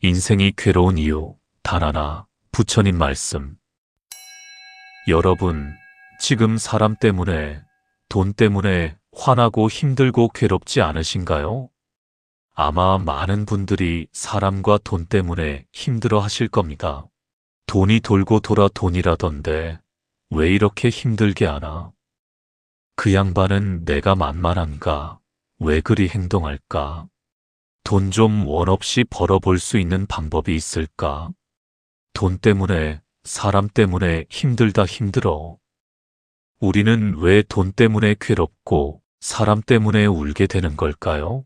인생이 괴로운 이유 단 하나, 부처님 말씀. 여러분, 지금 사람 때문에, 돈 때문에 화나고 힘들고 괴롭지 않으신가요? 아마 많은 분들이 사람과 돈 때문에 힘들어 하실 겁니다. 돈이 돌고 돌아 돈이라던데 왜 이렇게 힘들게 하나? 그 양반은 내가 만만한가? 왜 그리 행동할까? 돈 좀 원 없이 벌어볼 수 있는 방법이 있을까? 돈 때문에, 사람 때문에 힘들다 힘들어. 우리는 왜 돈 때문에 괴롭고 사람 때문에 울게 되는 걸까요?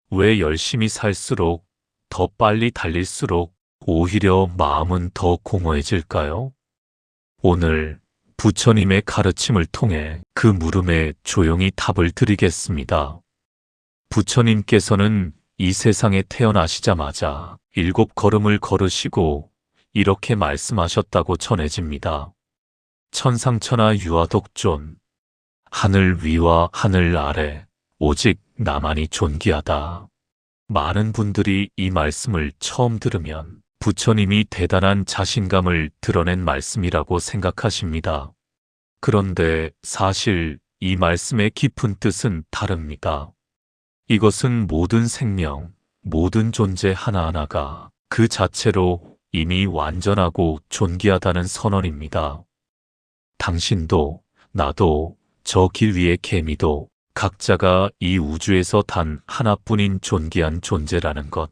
왜 열심히 살수록, 더 빨리 달릴수록 오히려 마음은 더 공허해질까요? 오늘 부처님의 가르침을 통해 그 물음에 조용히 답을 드리겠습니다. 부처님께서는 이 세상에 태어나시자마자 7걸음을 걸으시고 이렇게 말씀하셨다고 전해집니다. 천상천하 유아독존, 하늘 위와 하늘 아래 오직 나만이 존귀하다. 많은 분들이 이 말씀을 처음 들으면 부처님이 대단한 자신감을 드러낸 말씀이라고 생각하십니다. 그런데 사실 이 말씀의 깊은 뜻은 다릅니다. 이것은 모든 생명, 모든 존재 하나하나가 그 자체로 이미 완전하고 존귀하다는 선언입니다. 당신도, 나도, 저 길 위의 개미도 각자가 이 우주에서 단 하나뿐인 존귀한 존재라는 것.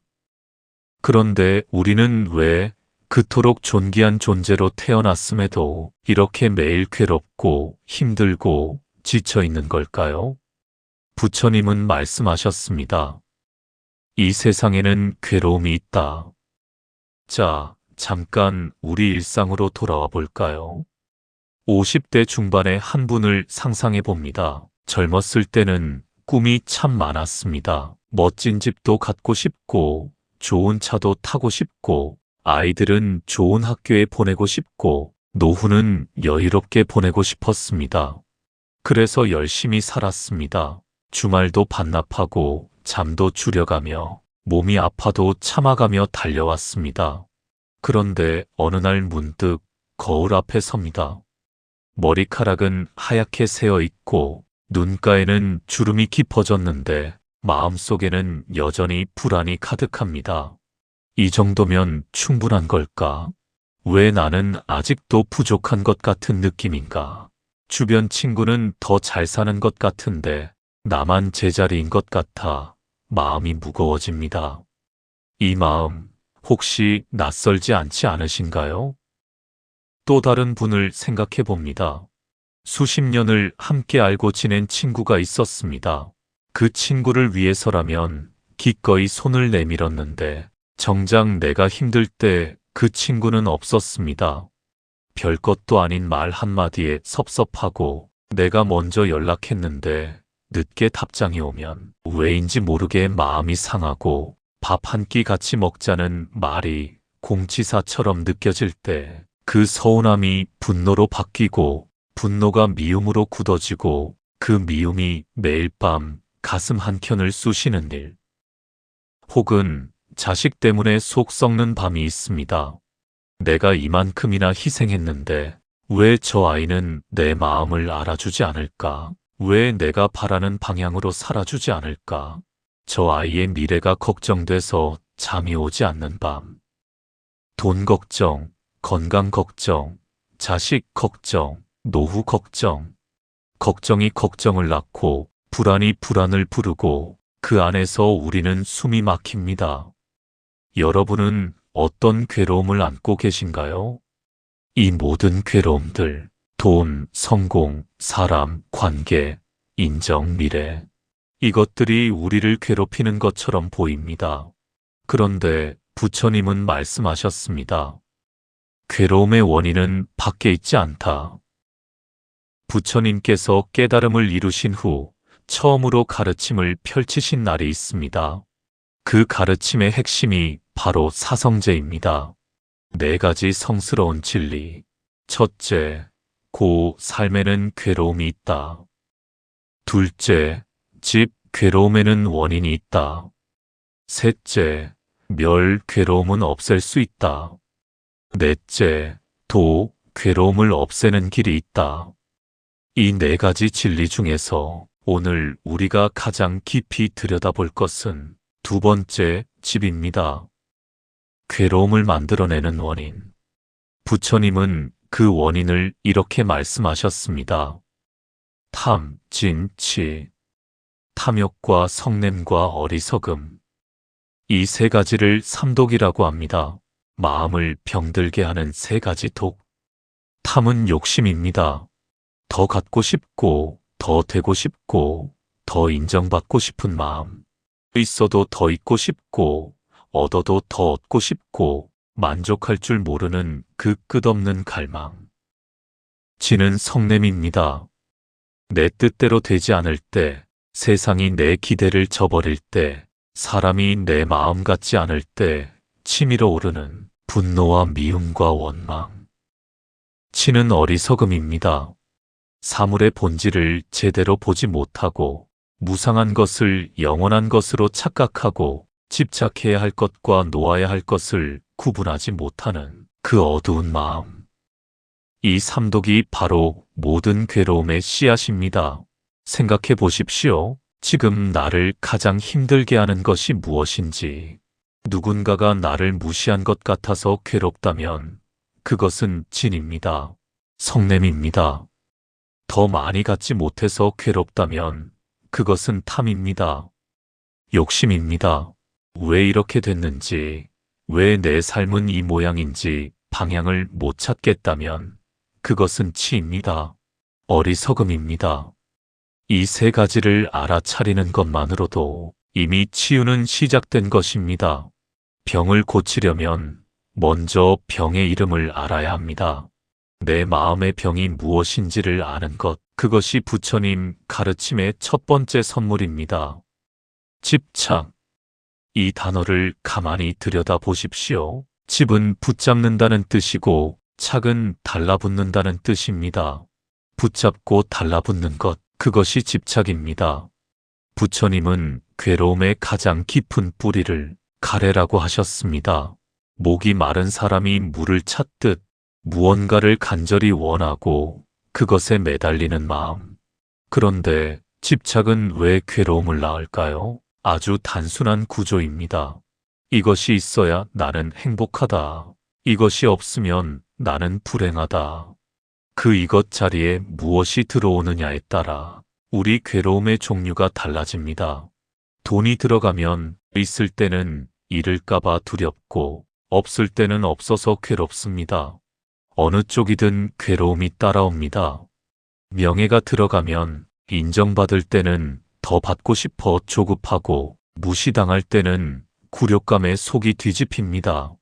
그런데 우리는 왜 그토록 존귀한 존재로 태어났음에도 이렇게 매일 괴롭고 힘들고 지쳐 있는 걸까요? 부처님은 말씀하셨습니다. 이 세상에는 괴로움이 있다. 자, 잠깐 우리 일상으로 돌아와 볼까요? 50대 중반의 한 분을 상상해 봅니다. 젊었을 때는 꿈이 참 많았습니다. 멋진 집도 갖고 싶고, 좋은 차도 타고 싶고, 아이들은 좋은 학교에 보내고 싶고, 노후는 여유롭게 보내고 싶었습니다. 그래서 열심히 살았습니다. 주말도 반납하고 잠도 줄여가며 몸이 아파도 참아가며 달려왔습니다. 그런데 어느 날 문득 거울 앞에 섭니다. 머리카락은 하얗게 새어 있고 눈가에는 주름이 깊어졌는데 마음속에는 여전히 불안이 가득합니다. 이 정도면 충분한 걸까? 왜 나는 아직도 부족한 것 같은 느낌인가? 주변 친구는 더 잘 사는 것 같은데 나만 제자리인 것 같아 마음이 무거워집니다. 이 마음 혹시 낯설지 않지 않으신가요? 또 다른 분을 생각해 봅니다. 수십 년을 함께 알고 지낸 친구가 있었습니다. 그 친구를 위해서라면 기꺼이 손을 내밀었는데 정작 내가 힘들 때 그 친구는 없었습니다. 별것도 아닌 말 한마디에 섭섭하고 내가 먼저 연락했는데 늦게 답장이 오면 왜인지 모르게 마음이 상하고 밥 한 끼 같이 먹자는 말이 공치사처럼 느껴질 때 그 서운함이 분노로 바뀌고 분노가 미움으로 굳어지고 그 미움이 매일 밤 가슴 한켠을 쑤시는 일. 혹은 자식 때문에 속 썩는 밤이 있습니다. 내가 이만큼이나 희생했는데 왜 저 아이는 내 마음을 알아주지 않을까? 왜 내가 바라는 방향으로 살아주지 않을까? 저 아이의 미래가 걱정돼서 잠이 오지 않는 밤. 돈 걱정, 건강 걱정, 자식 걱정, 노후 걱정. 걱정이 걱정을 낳고 불안이 불안을 부르고 그 안에서 우리는 숨이 막힙니다. 여러분은 어떤 괴로움을 안고 계신가요? 이 모든 괴로움들, 돈, 성공, 사람, 관계, 인정, 미래. 이것들이 우리를 괴롭히는 것처럼 보입니다. 그런데 부처님은 말씀하셨습니다. 괴로움의 원인은 밖에 있지 않다. 부처님께서 깨달음을 이루신 후 처음으로 가르침을 펼치신 날이 있습니다. 그 가르침의 핵심이 바로 사성제입니다. 4가지 성스러운 진리. 첫째, 삶에는 괴로움이 있다. 둘째, 집 괴로움에는 원인이 있다. 셋째, 멸, 괴로움은 없앨 수 있다. 넷째, 도, 괴로움을 없애는 길이 있다. 이 네 가지 진리 중에서 오늘 우리가 가장 깊이 들여다볼 것은 두 번째, 집입니다. 괴로움을 만들어내는 원인. 부처님은 그 원인을 이렇게 말씀하셨습니다. 탐, 진, 치. 탐욕과 성냄과 어리석음. 이 세 가지를 삼독이라고 합니다. 마음을 병들게 하는 세 가지 독. 탐은 욕심입니다. 더 갖고 싶고, 더 되고 싶고, 더 인정받고 싶은 마음. 있어도 더 있고 싶고, 얻어도 더 얻고 싶고, 만족할 줄 모르는 그 끝없는 갈망. 진은 성냄입니다. 내 뜻대로 되지 않을 때, 세상이 내 기대를 저버릴 때, 사람이 내 마음 같지 않을 때 치밀어 오르는 분노와 미움과 원망. 치는 어리석음입니다. 사물의 본질을 제대로 보지 못하고 무상한 것을 영원한 것으로 착각하고 집착해야 할 것과 놓아야 할 것을 구분하지 못하는 그 어두운 마음. 이 삼독이 바로 모든 괴로움의 씨앗입니다. 생각해 보십시오. 지금 나를 가장 힘들게 하는 것이 무엇인지. 누군가가 나를 무시한 것 같아서 괴롭다면 그것은 진입니다. 성냄입니다. 더 많이 갖지 못해서 괴롭다면 그것은 탐입니다. 욕심입니다. 왜 이렇게 됐는지, 왜 내 삶은 이 모양인지 방향을 못 찾겠다면 그것은 치입니다. 어리석음입니다. 이 세 가지를 알아차리는 것만으로도 이미 치유는 시작된 것입니다. 병을 고치려면 먼저 병의 이름을 알아야 합니다. 내 마음의 병이 무엇인지를 아는 것, 그것이 부처님 가르침의 첫 번째 선물입니다. 집착. 이 단어를 가만히 들여다 보십시오. 집은 붙잡는다는 뜻이고 착은 달라붙는다는 뜻입니다. 붙잡고 달라붙는 것, 그것이 집착입니다. 부처님은 괴로움의 가장 깊은 뿌리를 가래라고 하셨습니다. 목이 마른 사람이 물을 찾듯 무언가를 간절히 원하고 그것에 매달리는 마음. 그런데 집착은 왜 괴로움을 낳을까요? 아주 단순한 구조입니다. 이것이 있어야 나는 행복하다. 이것이 없으면 나는 불행하다. 그 이것 자리에 무엇이 들어오느냐에 따라 우리 괴로움의 종류가 달라집니다. 돈이 들어가면 있을 때는 잃을까봐 두렵고 없을 때는 없어서 괴롭습니다. 어느 쪽이든 괴로움이 따라옵니다. 명예가 들어가면 인정받을 때는 더 받고 싶어 조급하고 무시당할 때는 굴욕감에 속이 뒤집힙니다.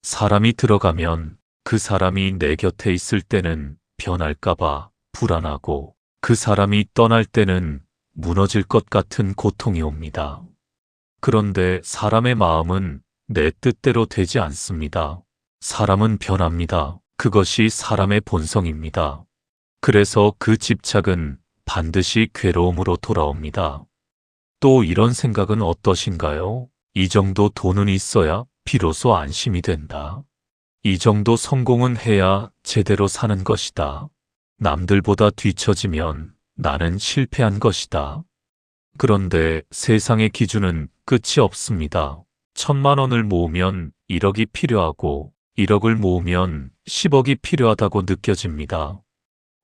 사람이 들어가면 그 사람이 내 곁에 있을 때는 변할까봐 불안하고 그 사람이 떠날 때는 무너질 것 같은 고통이 옵니다. 그런데 사람의 마음은 내 뜻대로 되지 않습니다. 사람은 변합니다. 그것이 사람의 본성입니다. 그래서 그 집착은 반드시 괴로움으로 돌아옵니다. 또 이런 생각은 어떠신가요? 이 정도 돈은 있어야 비로소 안심이 된다. 이 정도 성공은 해야 제대로 사는 것이다. 남들보다 뒤처지면 나는 실패한 것이다. 그런데 세상의 기준은 끝이 없습니다. 1,000만 원을 모으면 1억이 필요하고 1억을 모으면 10억이 필요하다고 느껴집니다.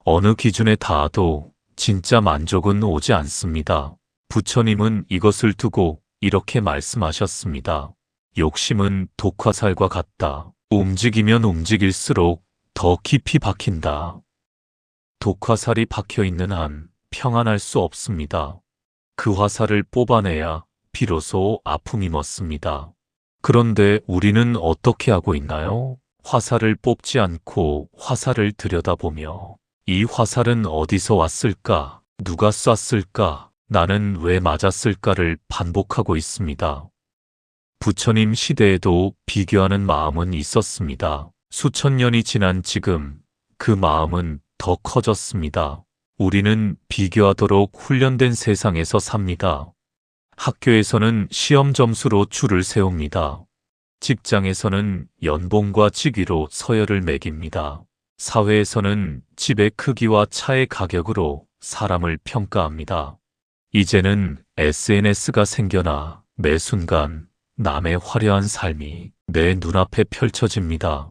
어느 기준에 닿아도 진짜 만족은 오지 않습니다. 부처님은 이것을 두고 이렇게 말씀하셨습니다. 욕심은 독화살과 같다. 움직이면 움직일수록 더 깊이 박힌다. 독화살이 박혀있는 한 평안할 수 없습니다. 그 화살을 뽑아내야 비로소 아픔이 멎습니다. 그런데 우리는 어떻게 하고 있나요? 화살을 뽑지 않고 화살을 들여다보며 이 화살은 어디서 왔을까? 누가 쐈을까? 나는 왜 맞았을까를 반복하고 있습니다. 부처님 시대에도 비교하는 마음은 있었습니다. 수천 년이 지난 지금 그 마음은 더 커졌습니다. 우리는 비교하도록 훈련된 세상에서 삽니다. 학교에서는 시험 점수로 줄을 세웁니다. 직장에서는 연봉과 직위로 서열을 매깁니다. 사회에서는 집의 크기와 차의 가격으로 사람을 평가합니다. 이제는 SNS가 생겨나 매 순간 남의 화려한 삶이 내 눈앞에 펼쳐집니다.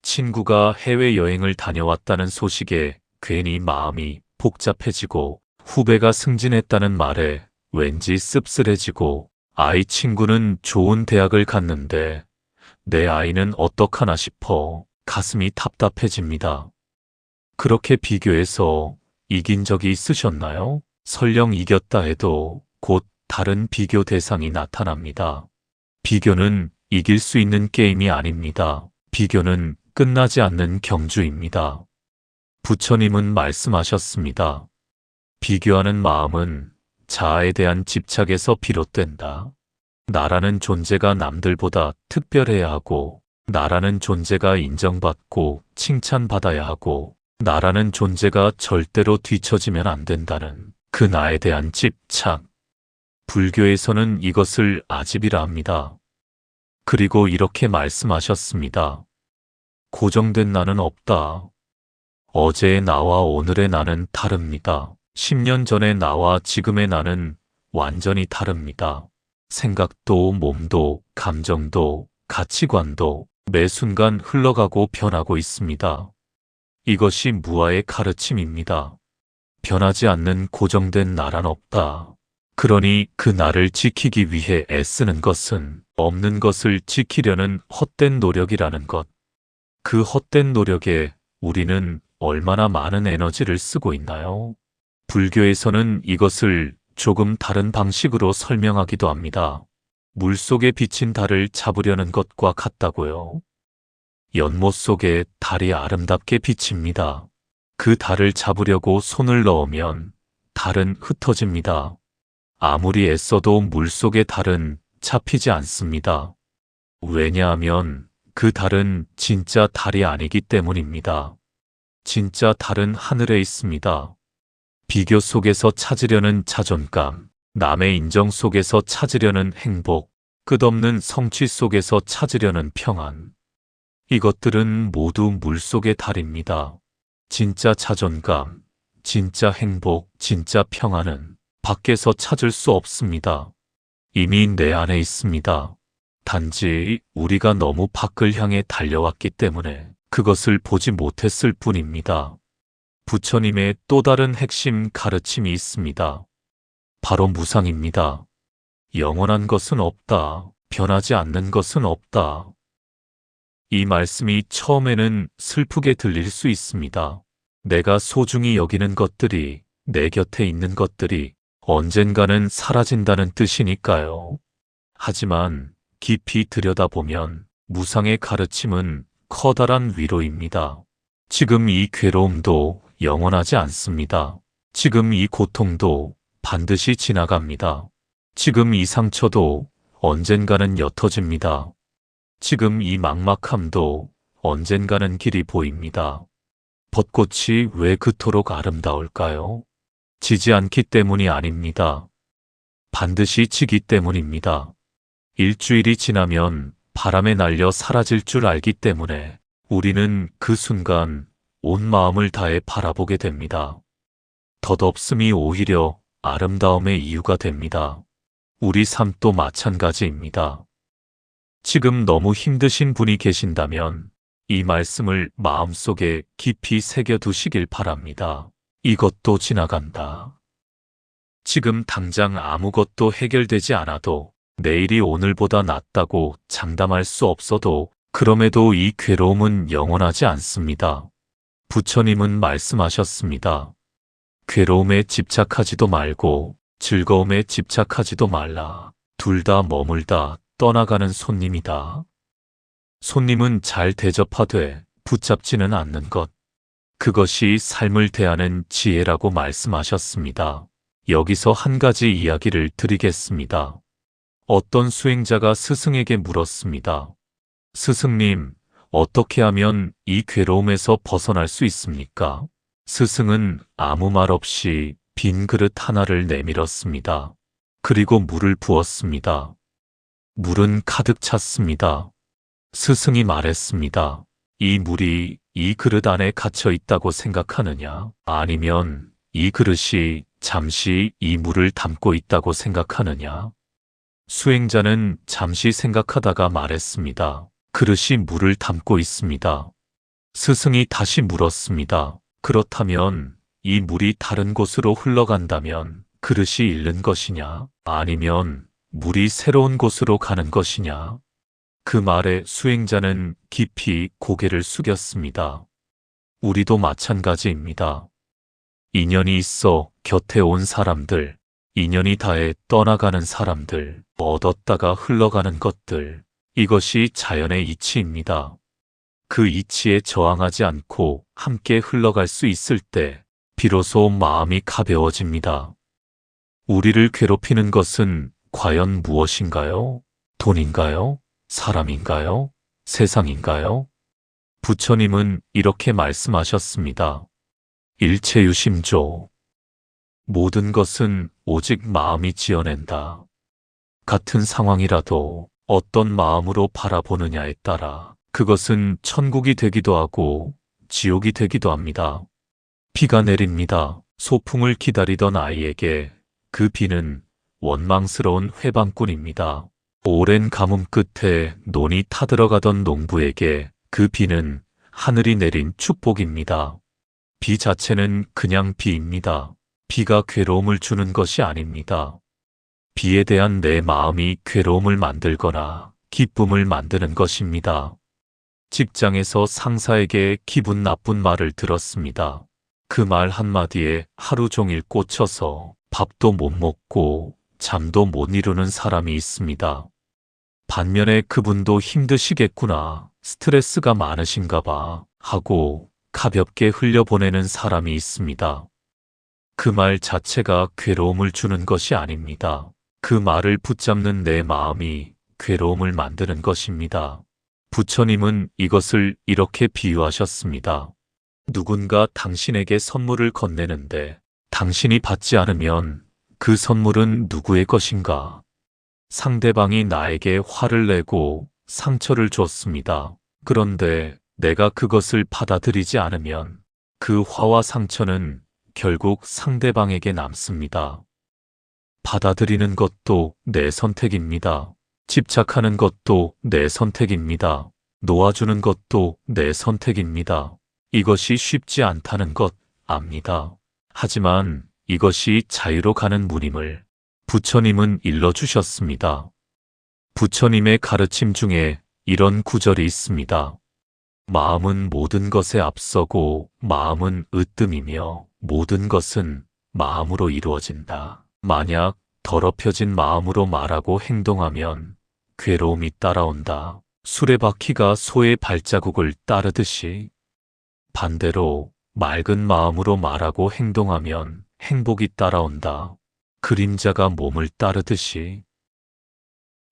친구가 해외여행을 다녀왔다는 소식에 괜히 마음이 복잡해지고, 후배가 승진했다는 말에 왠지 씁쓸해지고, 아이 친구는 좋은 대학을 갔는데 내 아이는 어떡하나 싶어 가슴이 답답해집니다. 그렇게 비교해서 이긴 적이 있으셨나요? 설령 이겼다 해도 곧 다른 비교 대상이 나타납니다. 비교는 이길 수 있는 게임이 아닙니다. 비교는 끝나지 않는 경주입니다. 부처님은 말씀하셨습니다. 비교하는 마음은 자아에 대한 집착에서 비롯된다. 나라는 존재가 남들보다 특별해야 하고, 나라는 존재가 인정받고 칭찬받아야 하고, 나라는 존재가 절대로 뒤처지면 안 된다는 그 나에 대한 집착. 불교에서는 이것을 아집이라 합니다. 그리고 이렇게 말씀하셨습니다. 고정된 나는 없다. 어제의 나와 오늘의 나는 다릅니다. 10년 전의 나와 지금의 나는 완전히 다릅니다. 생각도 몸도 감정도 가치관도 매 순간 흘러가고 변하고 있습니다. 이것이 무아의 가르침입니다. 변하지 않는 고정된 나란 없다. 그러니 그 나를 지키기 위해 애쓰는 것은 없는 것을 지키려는 헛된 노력이라는 것. 그 헛된 노력에 우리는 얼마나 많은 에너지를 쓰고 있나요? 불교에서는 이것을 조금 다른 방식으로 설명하기도 합니다. 물속에 비친 달을 잡으려는 것과 같다고요. 연못 속에 달이 아름답게 비칩니다. 그 달을 잡으려고 손을 넣으면 달은 흩어집니다. 아무리 애써도 물속의 달은 잡히지 않습니다. 왜냐하면 그 달은 진짜 달이 아니기 때문입니다. 진짜 달은 하늘에 있습니다. 비교 속에서 찾으려는 자존감, 남의 인정 속에서 찾으려는 행복, 끝없는 성취 속에서 찾으려는 평안. 이것들은 모두 물속의 달입니다. 진짜 자존감, 진짜 행복, 진짜 평안은 밖에서 찾을 수 없습니다. 이미 내 안에 있습니다. 단지 우리가 너무 밖을 향해 달려왔기 때문에 그것을 보지 못했을 뿐입니다. 부처님의 또 다른 핵심 가르침이 있습니다. 바로 무상입니다. 영원한 것은 없다. 변하지 않는 것은 없다. 이 말씀이 처음에는 슬프게 들릴 수 있습니다. 내가 소중히 여기는 것들이, 내 곁에 있는 것들이 언젠가는 사라진다는 뜻이니까요. 하지만 깊이 들여다보면 무상의 가르침은 커다란 위로입니다. 지금 이 괴로움도 영원하지 않습니다. 지금 이 고통도 반드시 지나갑니다. 지금 이 상처도 언젠가는 옅어집니다. 지금 이 막막함도 언젠가는 길이 보입니다. 벚꽃이 왜 그토록 아름다울까요? 지지 않기 때문이 아닙니다. 반드시 지기 때문입니다. 일주일이 지나면 바람에 날려 사라질 줄 알기 때문에 우리는 그 순간 온 마음을 다해 바라보게 됩니다. 덧없음이 오히려 아름다움의 이유가 됩니다. 우리 삶도 마찬가지입니다. 지금 너무 힘드신 분이 계신다면 이 말씀을 마음속에 깊이 새겨두시길 바랍니다. 이것도 지나간다. 지금 당장 아무것도 해결되지 않아도 내일이 오늘보다 낫다고 장담할 수 없어도 그럼에도 이 괴로움은 영원하지 않습니다. 부처님은 말씀하셨습니다. 괴로움에 집착하지도 말고 즐거움에 집착하지도 말라. 둘 다 머물다 떠나가는 손님이다. 손님은 잘 대접하되 붙잡지는 않는 것. 그것이 삶을 대하는 지혜라고 말씀하셨습니다. 여기서 한 가지 이야기를 드리겠습니다. 어떤 수행자가 스승에게 물었습니다. 스승님, 어떻게 하면 이 괴로움에서 벗어날 수 있습니까? 스승은 아무 말 없이 빈 그릇 하나를 내밀었습니다. 그리고 물을 부었습니다. 물은 가득 찼습니다. 스승이 말했습니다. 이 물이 이 그릇 안에 갇혀 있다고 생각하느냐? 아니면 이 그릇이 잠시 이 물을 담고 있다고 생각하느냐? 수행자는 잠시 생각하다가 말했습니다. 그릇이 물을 담고 있습니다. 스승이 다시 물었습니다. 그렇다면 이 물이 다른 곳으로 흘러간다면 그릇이 잃는 것이냐? 아니면 물이 새로운 곳으로 가는 것이냐? 그 말에 수행자는 깊이 고개를 숙였습니다. 우리도 마찬가지입니다. 인연이 있어 곁에 온 사람들, 인연이 다해 떠나가는 사람들, 얻었다가 흘러가는 것들, 이것이 자연의 이치입니다. 그 이치에 저항하지 않고 함께 흘러갈 수 있을 때 비로소 마음이 가벼워집니다. 우리를 괴롭히는 것은 과연 무엇인가요? 돈인가요? 사람인가요? 세상인가요? 부처님은 이렇게 말씀하셨습니다. 일체유심조. 모든 것은 오직 마음이 지어낸다. 같은 상황이라도 어떤 마음으로 바라보느냐에 따라 그것은 천국이 되기도 하고 지옥이 되기도 합니다. 비가 내립니다. 소풍을 기다리던 아이에게 그 비는 원망스러운 회방꾼입니다. 오랜 가뭄 끝에 논이 타들어가던 농부에게 그 비는 하늘이 내린 축복입니다. 비 자체는 그냥 비입니다. 비가 괴로움을 주는 것이 아닙니다. 비에 대한 내 마음이 괴로움을 만들거나 기쁨을 만드는 것입니다. 직장에서 상사에게 기분 나쁜 말을 들었습니다. 그 말 한마디에 하루 종일 꽂혀서 밥도 못 먹고 잠도 못 이루는 사람이 있습니다. 반면에 그분도 힘드시겠구나, 스트레스가 많으신가 봐 하고 가볍게 흘려보내는 사람이 있습니다. 그 말 자체가 괴로움을 주는 것이 아닙니다. 그 말을 붙잡는 내 마음이 괴로움을 만드는 것입니다. 부처님은 이것을 이렇게 비유하셨습니다. 누군가 당신에게 선물을 건네는데 당신이 받지 않으면 그 선물은 누구의 것인가? 상대방이 나에게 화를 내고 상처를 줬습니다. 그런데 내가 그것을 받아들이지 않으면 그 화와 상처는 결국 상대방에게 남습니다. 받아들이는 것도 내 선택입니다. 집착하는 것도 내 선택입니다. 놓아주는 것도 내 선택입니다. 이것이 쉽지 않다는 것 압니다. 하지만 이것이 자유로 가는 문임을 부처님은 일러주셨습니다. 부처님의 가르침 중에 이런 구절이 있습니다. 마음은 모든 것에 앞서고 마음은 으뜸이며 모든 것은 마음으로 이루어진다. 만약 더럽혀진 마음으로 말하고 행동하면 괴로움이 따라온다. 수레바퀴가 소의 발자국을 따르듯이 반대로 맑은 마음으로 말하고 행동하면 행복이 따라온다. 그림자가 몸을 따르듯이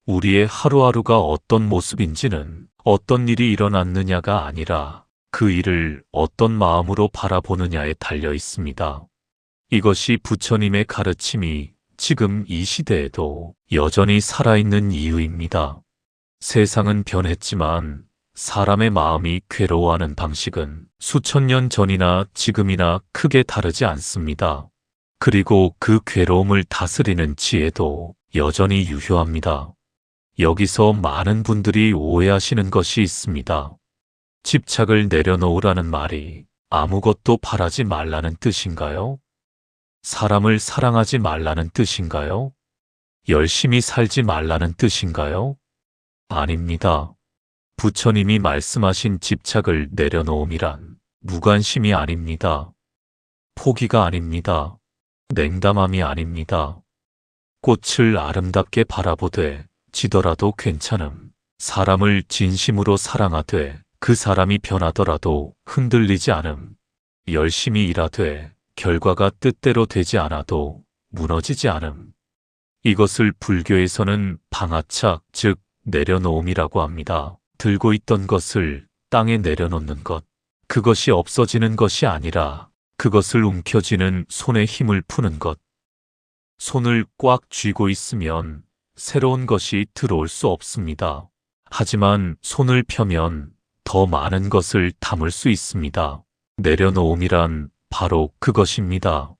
우리의 하루하루가 어떤 모습인지는 어떤 일이 일어났느냐가 아니라 그 일을 어떤 마음으로 바라보느냐에 달려 있습니다. 이것이 부처님의 가르침이 지금 이 시대에도 여전히 살아있는 이유입니다. 세상은 변했지만 사람의 마음이 괴로워하는 방식은 수천 년 전이나 지금이나 크게 다르지 않습니다. 그리고 그 괴로움을 다스리는 지혜도 여전히 유효합니다. 여기서 많은 분들이 오해하시는 것이 있습니다. 집착을 내려놓으라는 말이 아무것도 바라지 말라는 뜻인가요? 사람을 사랑하지 말라는 뜻인가요? 열심히 살지 말라는 뜻인가요? 아닙니다. 부처님이 말씀하신 집착을 내려놓음이란 무관심이 아닙니다. 포기가 아닙니다. 냉담함이 아닙니다. 꽃을 아름답게 바라보되 지더라도 괜찮음. 사람을 진심으로 사랑하되 그 사람이 변하더라도 흔들리지 않음. 열심히 일하되 결과가 뜻대로 되지 않아도 무너지지 않음. 이것을 불교에서는 방아착, 즉 내려놓음이라고 합니다. 들고 있던 것을 땅에 내려놓는 것. 그것이 없어지는 것이 아니라 그것을 움켜쥐는 손에 힘을 푸는 것. 손을 꽉 쥐고 있으면 새로운 것이 들어올 수 없습니다. 하지만 손을 펴면 더 많은 것을 담을 수 있습니다. 내려놓음이란 바로 그것입니다.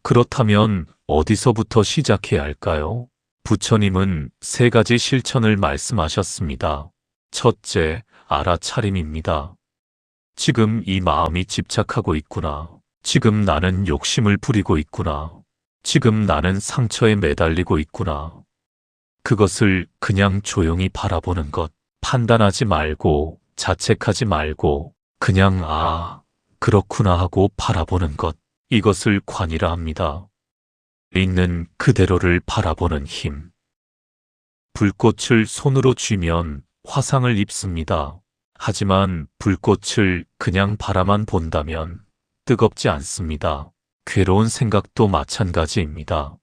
그렇다면 어디서부터 시작해야 할까요? 부처님은 3가지 실천을 말씀하셨습니다. 첫째, 알아차림입니다. 지금 이 마음이 집착하고 있구나. 지금 나는 욕심을 부리고 있구나. 지금 나는 상처에 매달리고 있구나. 그것을 그냥 조용히 바라보는 것. 판단하지 말고, 자책하지 말고, 그냥 그렇구나 하고 바라보는 것. 이것을 관이라 합니다. 있는 그대로를 바라보는 힘. 불꽃을 손으로 쥐면 화상을 입습니다. 하지만 불꽃을 그냥 바라만 본다면 뜨겁지 않습니다. 괴로운 생각도 마찬가지입니다.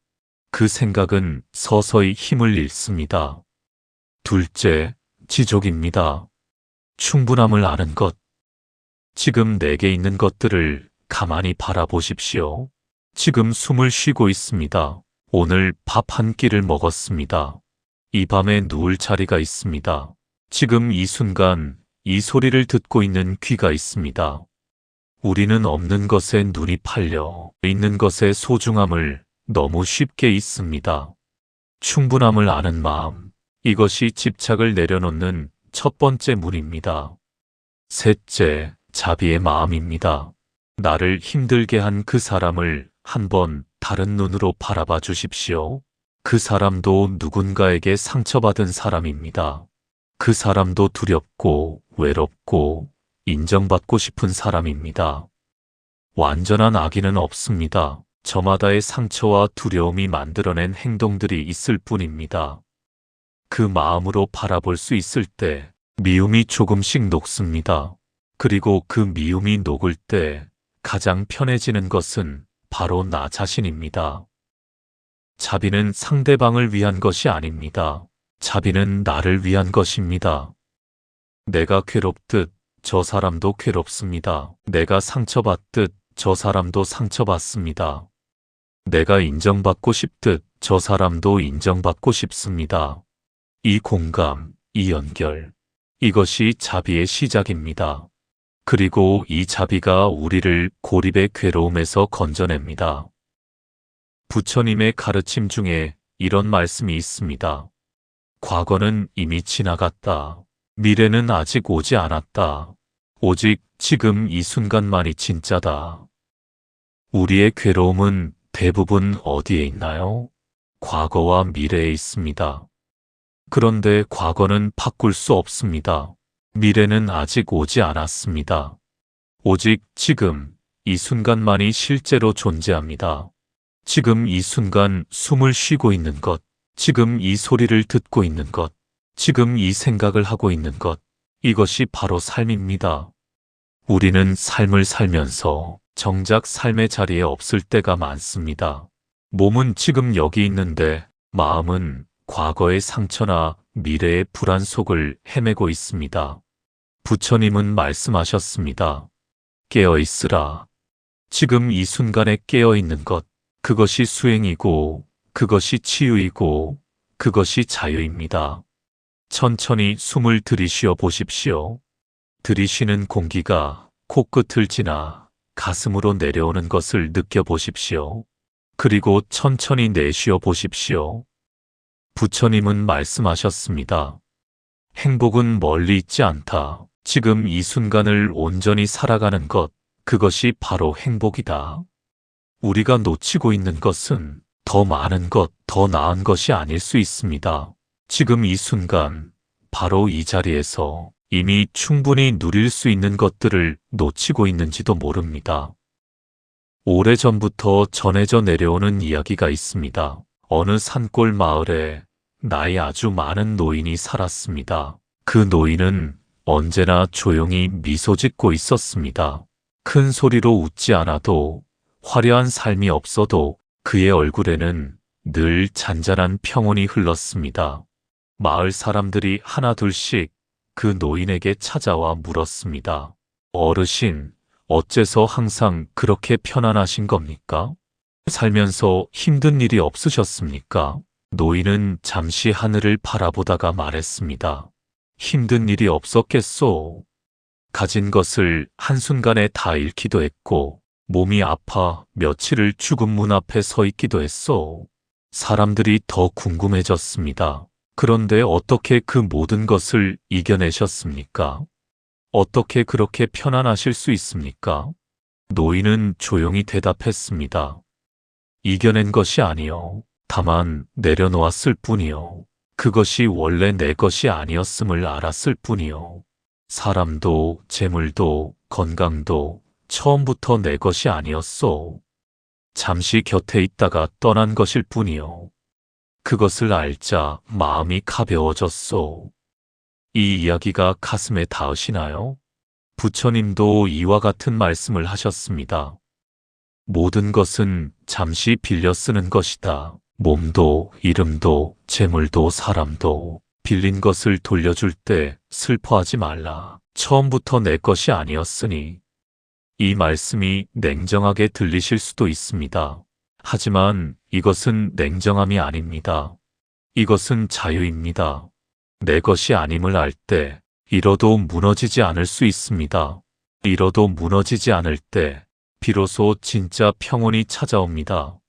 그 생각은 서서히 힘을 잃습니다. 둘째, 지족입니다. 충분함을 아는 것. 지금 내게 있는 것들을 가만히 바라보십시오. 지금 숨을 쉬고 있습니다. 오늘 밥 한 끼를 먹었습니다. 이 밤에 누울 자리가 있습니다. 지금 이 순간 이 소리를 듣고 있는 귀가 있습니다. 우리는 없는 것에 눈이 팔려 있는 것의 소중함을 너무 쉽게 잊습니다. 충분함을 아는 마음, 이것이 집착을 내려놓는 첫 번째 문입니다. 셋째, 자비의 마음입니다. 나를 힘들게 한 그 사람을 한번 다른 눈으로 바라봐 주십시오. 그 사람도 누군가에게 상처받은 사람입니다. 그 사람도 두렵고 외롭고 인정받고 싶은 사람입니다. 완전한 악인은 없습니다. 저마다의 상처와 두려움이 만들어낸 행동들이 있을 뿐입니다. 그 마음으로 바라볼 수 있을 때 미움이 조금씩 녹습니다. 그리고 그 미움이 녹을 때 가장 편해지는 것은 바로 나 자신입니다. 자비는 상대방을 위한 것이 아닙니다. 자비는 나를 위한 것입니다. 내가 괴롭듯 저 사람도 괴롭습니다. 내가 상처받듯 저 사람도 상처받습니다. 내가 인정받고 싶듯 저 사람도 인정받고 싶습니다. 이 공감, 이 연결, 이것이 자비의 시작입니다. 그리고 이 자비가 우리를 고립의 괴로움에서 건져냅니다. 부처님의 가르침 중에 이런 말씀이 있습니다. 과거는 이미 지나갔다. 미래는 아직 오지 않았다. 오직 지금 이 순간만이 진짜다. 우리의 괴로움은 대부분 어디에 있나요? 과거와 미래에 있습니다. 그런데 과거는 바꿀 수 없습니다. 미래는 아직 오지 않았습니다. 오직 지금 이 순간만이 실제로 존재합니다. 지금 이 순간 숨을 쉬고 있는 것, 지금 이 소리를 듣고 있는 것, 지금 이 생각을 하고 있는 것, 이것이 바로 삶입니다. 우리는 삶을 살면서 정작 삶의 자리에 없을 때가 많습니다. 몸은 지금 여기 있는데 마음은 과거의 상처나 미래의 불안 속을 헤매고 있습니다. 부처님은 말씀하셨습니다. 깨어있으라. 지금 이 순간에 깨어있는 것, 그것이 수행이고, 그것이 치유이고, 그것이 자유입니다. 천천히 숨을 들이쉬어 보십시오. 들이쉬는 공기가 코끝을 지나 가슴으로 내려오는 것을 느껴보십시오. 그리고 천천히 내쉬어 보십시오. 부처님은 말씀하셨습니다. 행복은 멀리 있지 않다. 지금 이 순간을 온전히 살아가는 것, 그것이 바로 행복이다. 우리가 놓치고 있는 것은 더 많은 것, 더 나은 것이 아닐 수 있습니다. 지금 이 순간, 바로 이 자리에서 이미 충분히 누릴 수 있는 것들을 놓치고 있는지도 모릅니다. 오래전부터 전해져 내려오는 이야기가 있습니다. 어느 산골 마을에 나이 아주 많은 노인이 살았습니다. 그 노인은 언제나 조용히 미소 짓고 있었습니다. 큰 소리로 웃지 않아도, 화려한 삶이 없어도 그의 얼굴에는 늘 잔잔한 평온이 흘렀습니다. 마을 사람들이 하나둘씩 그 노인에게 찾아와 물었습니다. 어르신, 어째서 항상 그렇게 편안하신 겁니까? 살면서 힘든 일이 없으셨습니까? 노인은 잠시 하늘을 바라보다가 말했습니다. 힘든 일이 없었겠소. 가진 것을 한순간에 다 잃기도 했고, 몸이 아파 며칠을 죽음 문 앞에 서 있기도 했소. 사람들이 더 궁금해졌습니다. 그런데 어떻게 그 모든 것을 이겨내셨습니까? 어떻게 그렇게 편안하실 수 있습니까? 노인은 조용히 대답했습니다. 이겨낸 것이 아니요. 다만 내려놓았을 뿐이요. 그것이 원래 내 것이 아니었음을 알았을 뿐이요. 사람도 재물도 건강도 처음부터 내 것이 아니었소. 잠시 곁에 있다가 떠난 것일 뿐이요. 그것을 알자 마음이 가벼워졌소. 이 이야기가 가슴에 닿으시나요? 부처님도 이와 같은 말씀을 하셨습니다. 모든 것은 잠시 빌려 쓰는 것이다. 몸도, 이름도, 재물도, 사람도 빌린 것을 돌려줄 때 슬퍼하지 말라. 처음부터 내 것이 아니었으니. 이 말씀이 냉정하게 들리실 수도 있습니다. 하지만 이것은 냉정함이 아닙니다. 이것은 자유입니다. 내 것이 아님을 알 때 잃어도 무너지지 않을 수 있습니다. 잃어도 무너지지 않을 때 비로소 진짜 평온이 찾아옵니다.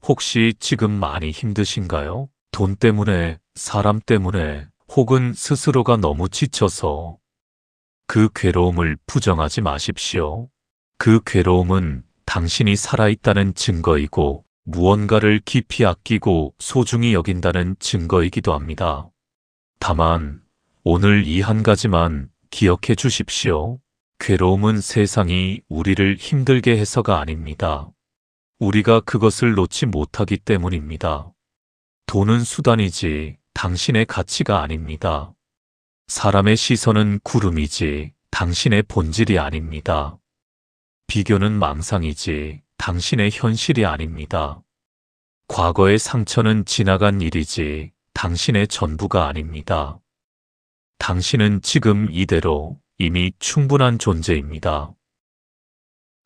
혹시 지금 많이 힘드신가요? 돈 때문에, 사람 때문에, 혹은 스스로가 너무 지쳐서 그 괴로움을 부정하지 마십시오. 그 괴로움은 당신이 살아있다는 증거이고 무언가를 깊이 아끼고 소중히 여긴다는 증거이기도 합니다. 다만 오늘 이 한 가지만 기억해 주십시오. 괴로움은 세상이 우리를 힘들게 해서가 아닙니다. 우리가 그것을 놓지 못하기 때문입니다. 돈은 수단이지 당신의 가치가 아닙니다. 사람의 시선은 구름이지 당신의 본질이 아닙니다. 비교는 망상이지 당신의 현실이 아닙니다. 과거의 상처는 지나간 일이지 당신의 전부가 아닙니다. 당신은 지금 이대로 이미 충분한 존재입니다.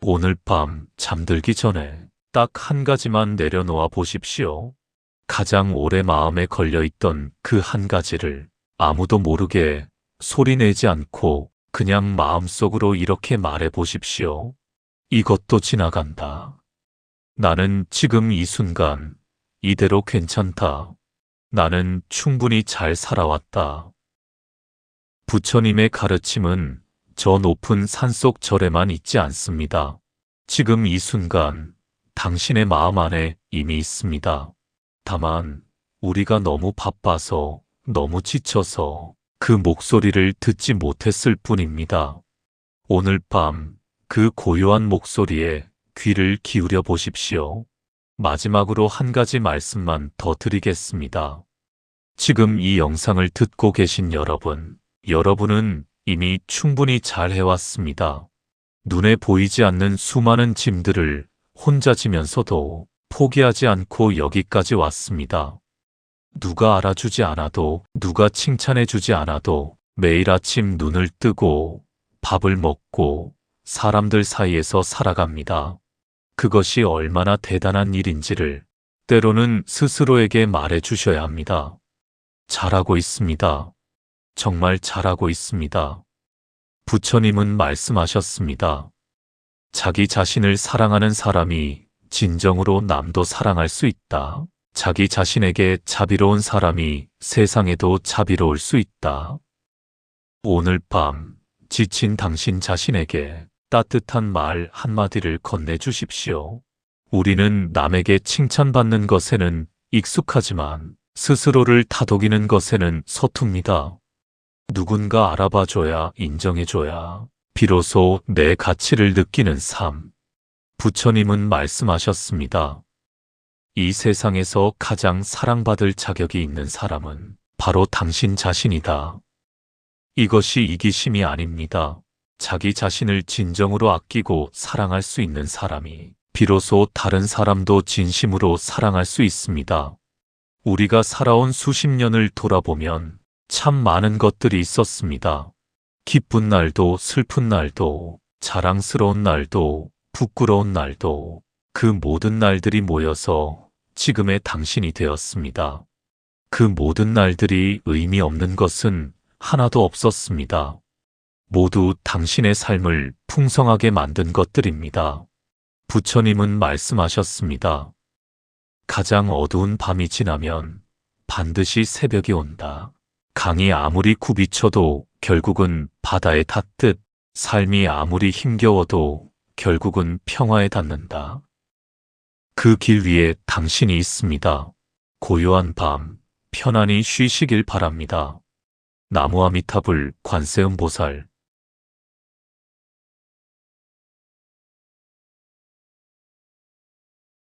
오늘 밤 잠들기 전에 딱 한 가지만 내려놓아 보십시오. 가장 오래 마음에 걸려있던 그 한 가지를 아무도 모르게 소리내지 않고 그냥 마음속으로 이렇게 말해 보십시오. 이것도 지나간다. 나는 지금 이 순간 이대로 괜찮다. 나는 충분히 잘 살아왔다. 부처님의 가르침은 저 높은 산속 절에만 있지 않습니다. 지금 이 순간 당신의 마음 안에 이미 있습니다. 다만 우리가 너무 바빠서 너무 지쳐서 그 목소리를 듣지 못했을 뿐입니다. 오늘 밤 그 고요한 목소리에 귀를 기울여 보십시오. 마지막으로 한 가지 말씀만 더 드리겠습니다. 지금 이 영상을 듣고 계신 여러분은 이미 충분히 잘 해왔습니다. 눈에 보이지 않는 수많은 짐들을 혼자 지면서도 포기하지 않고 여기까지 왔습니다. 누가 알아주지 않아도, 누가 칭찬해주지 않아도 매일 아침 눈을 뜨고 밥을 먹고 사람들 사이에서 살아갑니다. 그것이 얼마나 대단한 일인지를 때로는 스스로에게 말해 주셔야 합니다. 잘하고 있습니다. 정말 잘하고 있습니다. 부처님은 말씀하셨습니다. 자기 자신을 사랑하는 사람이 진정으로 남도 사랑할 수 있다. 자기 자신에게 자비로운 사람이 세상에도 자비로울 수 있다. 오늘 밤 지친 당신 자신에게 따뜻한 말 한마디를 건네주십시오. 우리는 남에게 칭찬받는 것에는 익숙하지만 스스로를 다독이는 것에는 서툽니다. 누군가 알아봐줘야 인정해줘야 비로소 내 가치를 느끼는 삶. 부처님은 말씀하셨습니다. 이 세상에서 가장 사랑받을 자격이 있는 사람은 바로 당신 자신이다. 이것이 이기심이 아닙니다. 자기 자신을 진정으로 아끼고 사랑할 수 있는 사람이 비로소 다른 사람도 진심으로 사랑할 수 있습니다. 우리가 살아온 수십 년을 돌아보면 참 많은 것들이 있었습니다. 기쁜 날도 슬픈 날도 자랑스러운 날도 부끄러운 날도 그 모든 날들이 모여서 지금의 당신이 되었습니다. 그 모든 날들이 의미 없는 것은 하나도 없었습니다. 모두 당신의 삶을 풍성하게 만든 것들입니다. 부처님은 말씀하셨습니다. 가장 어두운 밤이 지나면 반드시 새벽이 온다. 강이 아무리 굽이쳐도 결국은 바다에 닿듯 삶이 아무리 힘겨워도 결국은 평화에 닿는다. 그 길 위에 당신이 있습니다. 고요한 밤, 편안히 쉬시길 바랍니다. 나무아미타불 관세음보살